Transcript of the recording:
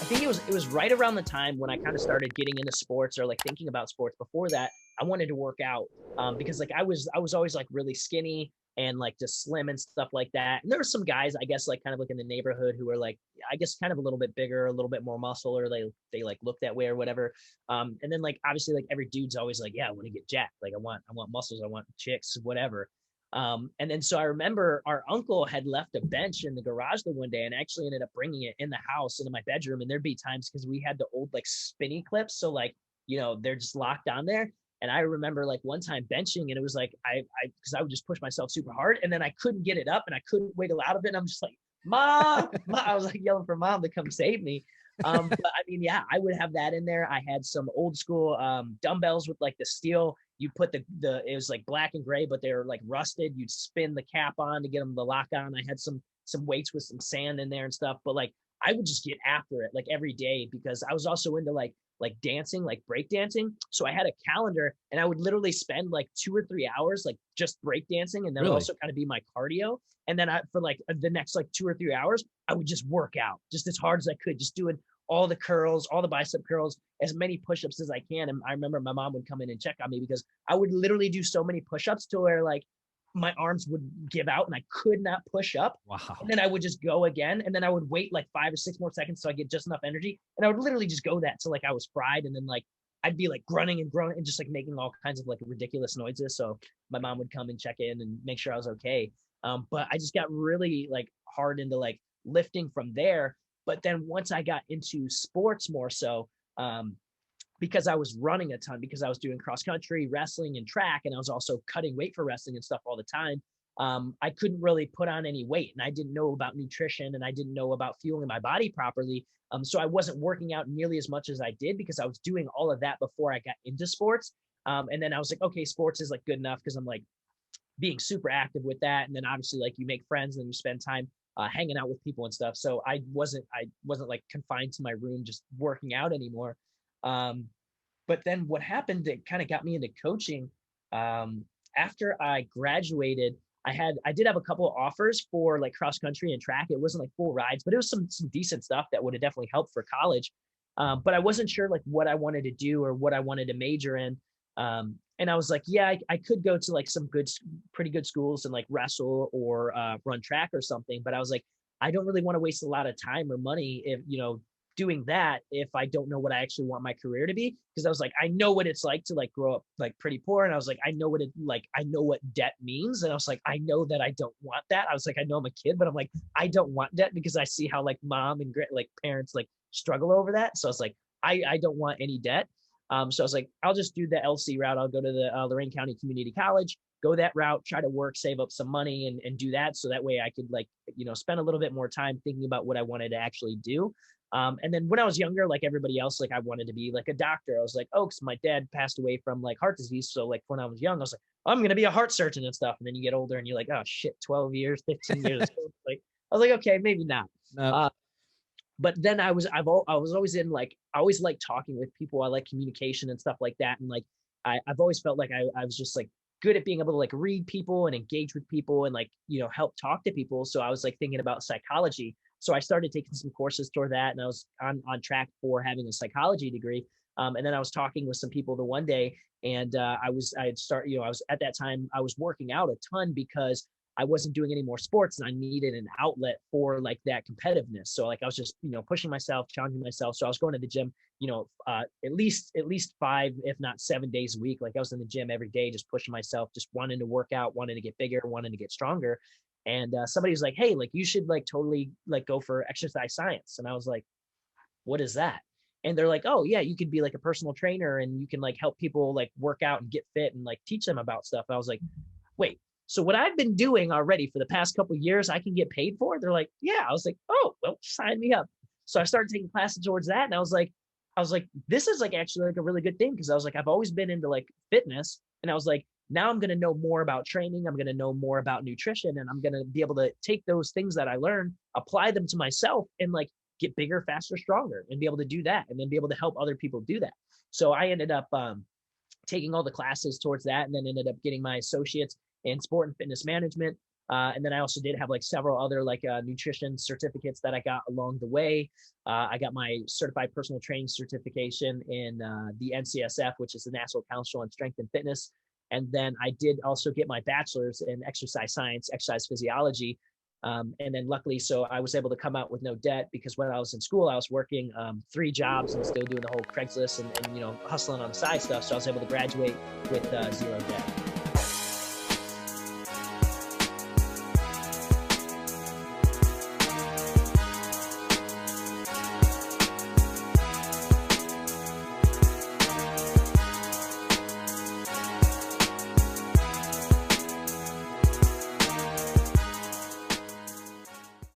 I think it was right around the time when I kind of started getting into sports or like thinking about sports. Before that, I wanted to work out because like I was always like really skinny and like just slim and stuff like that. And there were some guys, I guess, like kind of like in the neighborhood who were like, I guess, kind of a little bit bigger, a little bit more muscle, or they like look that way or whatever. And then like obviously like every dude's always like, yeah, I want to get jacked. Like I want muscles, I want chicks, whatever. And then so I remember our uncle had left a bench in the garage the one day and actually ended up bringing it in the house into my bedroom. And there'd be times because we had the old like spinny clips. So like, they're just locked on there. And I remember like one time benching and it was like, because I would just push myself super hard and then I couldn't get it up and I couldn't wiggle out of it. And I'm just like, Mom, Mom. I was like yelling for Mom to come save me. But I mean, yeah, I would have that in there. I had some old school dumbbells with like the steel. You put the it was like black and gray, but they're like rusted. You'd spin the cap on to get them to lock on. I had some weights with some sand in there and stuff. But like I would just get after it like every day because I was also into like dancing, like break dancing. So I had a calendar and I would literally spend like 2 or 3 hours like just break dancing, and that would Really? also kind of be my cardio. And then for like the next like 2 or 3 hours, I would just work out just as hard as I could, just doing all the curls, all the bicep curls, as many push-ups as I can. And I remember my mom would come in and check on me because I would literally do so many push-ups to where like my arms would give out and I could not push up. And Wow. then I would just go again. And then I would wait like 5 or 6 more seconds so I get just enough energy. And I would literally just go that till like I was fried. And then like I'd be like grunting and groaning and just like making all kinds of like ridiculous noises. So my mom would come and check in and make sure I was okay. But I just got really like hard into like lifting from there. But then once I got into sports more so, because I was running a ton, because I was doing cross country, wrestling, and track, and I was also cutting weight for wrestling and stuff all the time. I couldn't really put on any weight, and I didn't know about nutrition, and I didn't know about fueling my body properly. So I wasn't working out nearly as much as I did because I was doing all of that before I got into sports. And then I was like, okay, sports is like good enough because I'm like being super active with that, and then obviously like you make friends and you spend time hanging out with people and stuff. So I wasn't like confined to my room just working out anymore. Um, but then what happened that kind of got me into coaching, um, after I graduated, I did have a couple of offers for like cross country and track. It wasn't like full rides, but it was some decent stuff that would have definitely helped for college. But I wasn't sure like what I wanted to do or what I wanted to major in. And I was like, yeah, I could go to like some pretty good schools and like wrestle or run track or something. But I was like, I don't really want to waste a lot of time or money if, doing that if I don't know what I actually want my career to be. Because I was like, I know what it's like to like grow up like pretty poor. And I was like, I know what debt means. And I was like, I know that I don't want that. I was like, I know I'm a kid, but I'm like, I don't want debt because I see how like mom and like parents like struggle over that. So I was like, I don't want any debt. So I was like, I'll just do the LC route. I'll go to the Lorain County Community College, go that route, try to work, save up some money and do that. So that way I could like, spend a little bit more time thinking about what I wanted to actually do. And then when I was younger, like everybody else, like I wanted to be like a doctor. I was like, oh, because my dad passed away from like heart disease. So like when I was young, I was like, I'm going to be a heart surgeon and stuff. And then you get older and you're like, oh shit, 12 years, 15 years. Like, I was like, okay, maybe not. No. But then I was always in like I always like talking with people. I like communication and stuff like that. And like I've always felt like I was just like good at being able to like read people and engage with people and like help talk to people. So I was like thinking about psychology. So I started taking some courses toward that, and I was on track for having a psychology degree. And then I was talking with some people the one day, and I was at that time I was working out a ton because I wasn't doing any more sports and I needed an outlet for like that competitiveness. So like I was just, pushing myself, challenging myself. So I was going to the gym, at least 5, if not 7 days a week. Like I was in the gym every day, just pushing myself, just wanting to work out, wanting to get bigger, wanting to get stronger. And somebody was like, hey, like you should like totally like go for exercise science. And I was like, what is that? And they're like, oh yeah, you could be like a personal trainer and you can like help people like work out and get fit and like teach them about stuff. And I was like, wait, so what I've been doing already for the past couple of years, I can get paid for? They're like, yeah. I was like, oh, well, sign me up. So I started taking classes towards that. And I was like, this is like actually like a really good thing. Cause I was like, I've always been into like fitness. And I was like, now I'm going to know more about training. I'm going to know more about nutrition, and I'm going to be able to take those things that I learned, apply them to myself, and like get bigger, faster, stronger, and be able to do that. And then be able to help other people do that. So I ended up, taking all the classes towards that, and then ended up getting my associates in sport and fitness management. And then I also did have like several other like nutrition certificates that I got along the way. I got my certified personal training certification in the NCSF, which is the National Council on Strength and Fitness. And then I did also get my bachelor's in exercise science, exercise physiology. And then luckily, so I was able to come out with no debt, because when I was in school, I was working 3 jobs and still doing the whole Craigslist and hustling on the side stuff. So I was able to graduate with 0 debt.